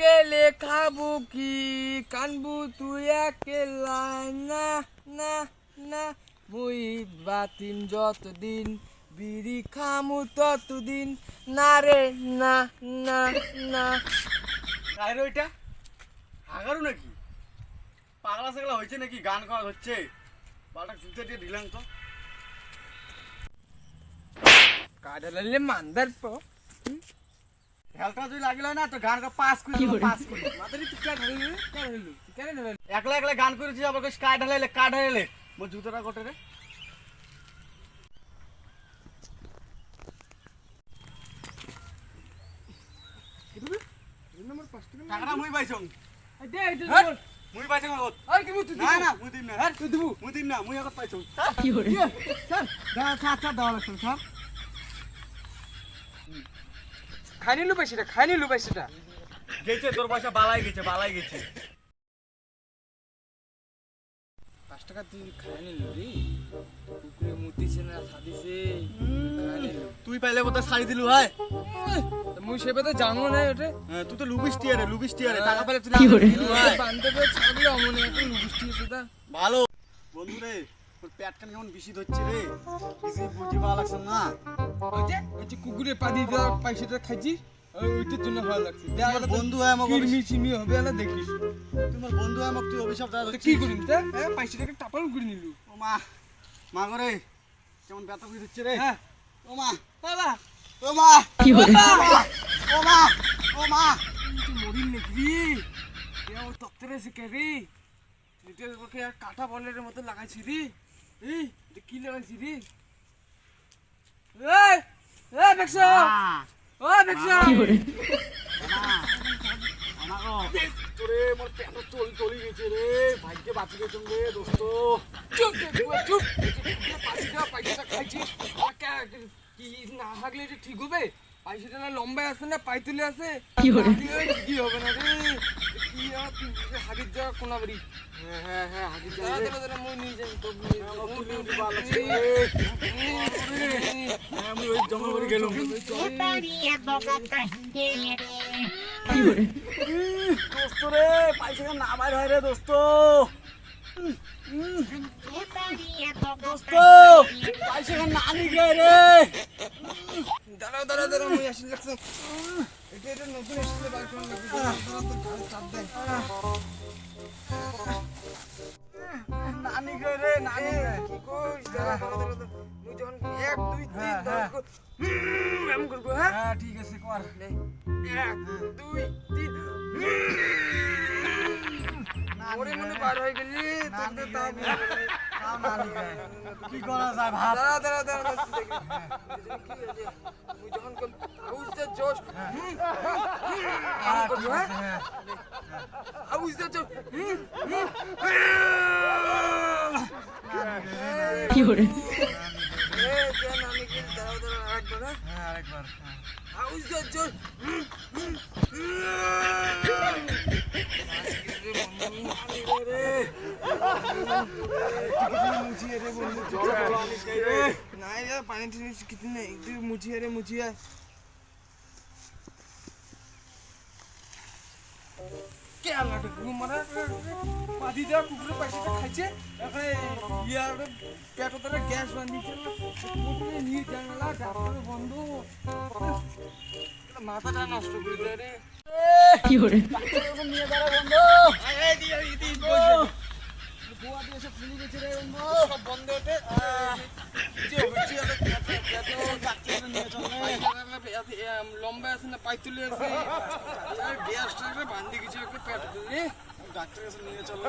গেলে খাবো কি কানবু তুই একলা না না না মুই বাতিম যতদিন বিড়ি খামু ততদিন না রে না না না কাহির ওইটা হাগারু নাকি পাগলা সাগলা হয়েছে নাকি গান গাওয়া হচ্ছে বালটা জুতে দিয়ে দিলাম তো কাডালে মান্দার পো হেলকা যদি লাগিল না তো গান পাস করি মাদারি তুই কে ঢালিলি কেন ঢালিলি একলা একলা গান করেছি আবার কাঠ ঢালাইলে মোর জুতোটা কটে রে টাকাটা মুই পাইছং দে এটা মুই পাইছং আগত আর কি তুই না না মুই দিম না হ্যাঁ তুই দিবু মুই দিম না মুই আগত পাইছং কি করে স্যার দাও দাও লাগছে স্যার খাই নিলু পয়সাটা গেছে তোর পয়সা বালাই গেছে 5 টাকা তুই খাই নিলু রে কুকুরে মুতিছে না সাদিছে তুই পাইলে বোধ ছাড়ি দিলু হয় মুই সেবে তো জানো না ওটা তুই তো লুবিস্টিয়ারে টাকা পাইলে তুই বান্ধবে ছাগলে অমনে একটা লুবিষ্টি সেটা ভালো বন্ধু রে তোর পেটটা কেমন বেশি ধরছে রে কিছু বুঝি ভালো লাগছে না ওই যে কুকুরে পাদি দেওয়া পয়সাটা খাইছি ওইটার জন্য ভালো লাগছে বন্ধু হয় আমাকে চিনি হবে না দেখিস তোমার বন্ধু হয় আমাকে তুই অভিশাপ দেওয়া কি করিম তা পয়সাটাকে টাপাল করে নিলু ও মা করে কেমন ব্যথা করে দিচ্ছে রে হ্যাঁ ও মা বাবা ও মা কি করে ও মা তুই মরিন নাকি রে ও তত্তরে সে কে রে তুই ওকে কাটা বলের মতো লাগাইছি রে এই কি লাগাইছি রে এই এই দেখছো ও দেখছো কি করে তোরে মোর পেট তলি গেছে রে ভাগ্যে বাঁচি গেছ রে দোস্ত চুপ পয়সাটা খাইছি কি না থাকলে এটা ঠিক হবে পয়সাটা না লম্বায় আছে না পাই তুলে আছে কি হবে না রে কি হাগির যাওয়া কোনা বাড়ি হ্যাঁ হাগির যাওয়া মই নিয়ে যাই তো আমি ওই জমা করে গেলাম দোস্ত রে পয়সা না বাইর হয় রে দোস্ত দোস্ত পয়সা না নিগে রে দাঁড়াও মই আসি লাগছে এটা নতুন এসেছে বাইক চাপ দেয় নানি গে রে নানি কি কইস দাঁড়া মুই যখন 1 2 3 এমন করবো হ্যাঁ ঠিক আছে কর 1 2 3 ওরে মনে বার হয়ে গেলি তোকে তাও নানি গে কি করা যায় ভাব দাঁড়া মুই যখন কম আউজটা জোশ আউজটা জোশ কি করে আরেকবার আউজটা জোশ পানি কিছু নেই তুই মুছিয়ে পাদি দেওয়া কুকুরের পয়সাটা খাইছে এখানে পেটো তারা গ্যাস বান্ধিছে নিয়ে জানালা ডাক্তার বন্ধ মাথাটা নষ্ট করে দেয় রে কি করে নিয়ে দাঁড়া বন্ধু বুয়া দিয়ে সব ফুলি গেছে রে বন্ধু সব বন্ধ হতে লম্বা আছে না পাই তুলে আছে গ্যাসটা বান্ধি কিছু একটা পেট ধরে ডাক্তারের কাছে নিয়ে চলো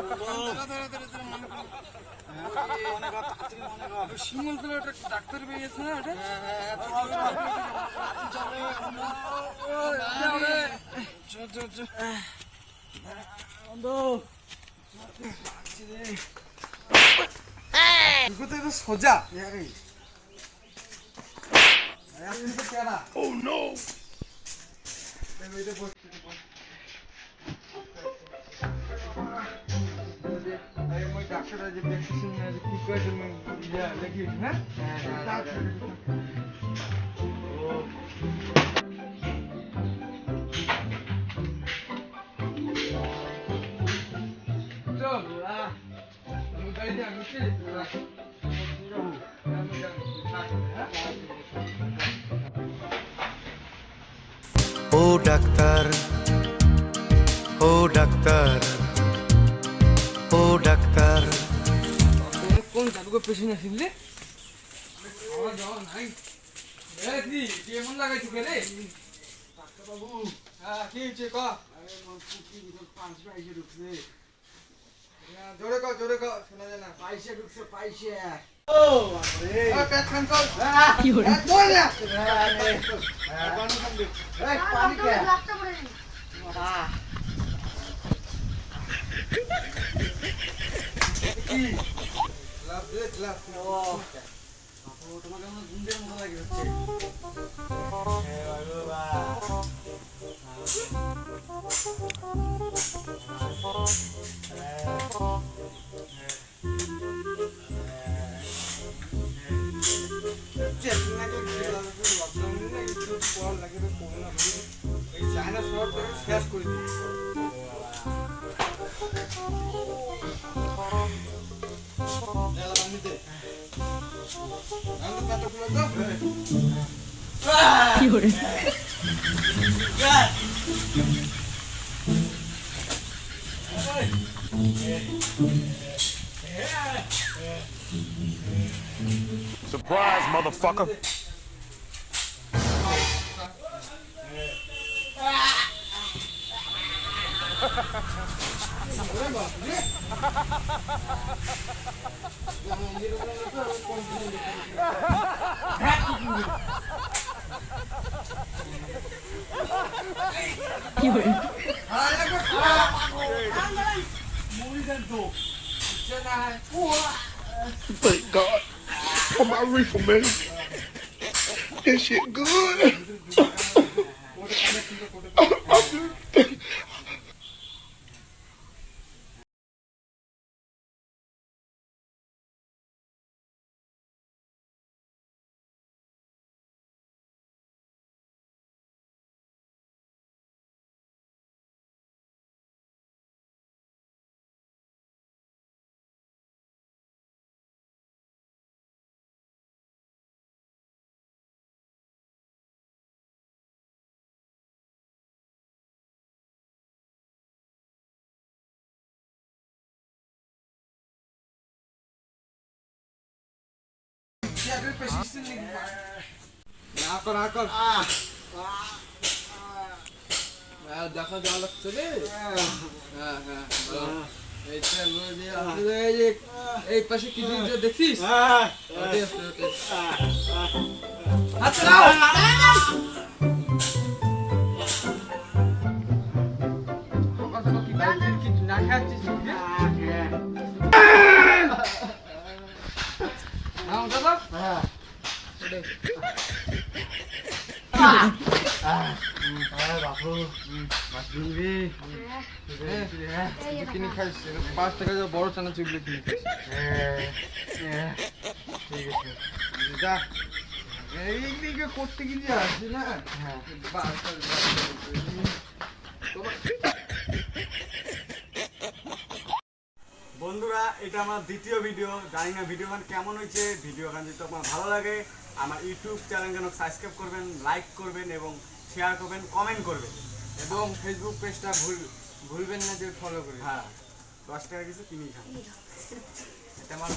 শিমুল তুলে ওটা ডাক্তার বেরিয়েছে না ওটা বন্ধু সোজা Oh no! ডাক্তার যে প্রেসক্রিপশন কি করে তুমি লিখিয়েছি না ও ডাক্তার, ও ডাক্তার, ও ডাক্তার। কোন জাদুঘর পেছনে আসিলে খাওয়া দাওয়া নাই কি কেমন লাগাইছি কে রে বাবু হ্যাঁ কি হয়েছে ক পাঁচ পাইসে ঢুকছে, জোরে ক শোনা যায় না পাইসে ঢুকছে, পাইসে। ও পেট খান কর কি হলো? পানি কে লাভ দে লাভ তোমাকে আমার গুন্ডের মতো লাগে হচ্ছে। চায়না শহর শেষ করে দিই কি hore Surprise, motherfucker. কি hore Thank God for my reefer, man. That shit good. দেখা যাওয়া লাগছে রে এই পাশে কি জিনিস দেখছিস ওটাই আছে, ওটাই। হাত চালাও। সকাল সকাল কি বাইরে কি না খাচ্ছিস নাকি রে? না ওটা তো? ওটাই। কিনে খাইস 5 টাকা দিয়ে বড় চানা চুগলি কিনে যা এই দিকে করতে গিয়ে আসছি না বন্ধুরা, এটা আমার দ্বিতীয় ভিডিও। জানি না ভিডিও গান কেমন হয়েছে। ভিডিও গান যদি আপনার ভালো লাগে আমার ইউটিউব চ্যানেল যেন সাবস্ক্রাইব করবেন, লাইক করবেন এবং শেয়ার করবেন, কমেন্ট করবেন এবং ফেসবুক পেজটা ভুলবেন না যে ফলো করে। হ্যাঁ, 10 টাকা কিছু কিনি খান। এটা আমার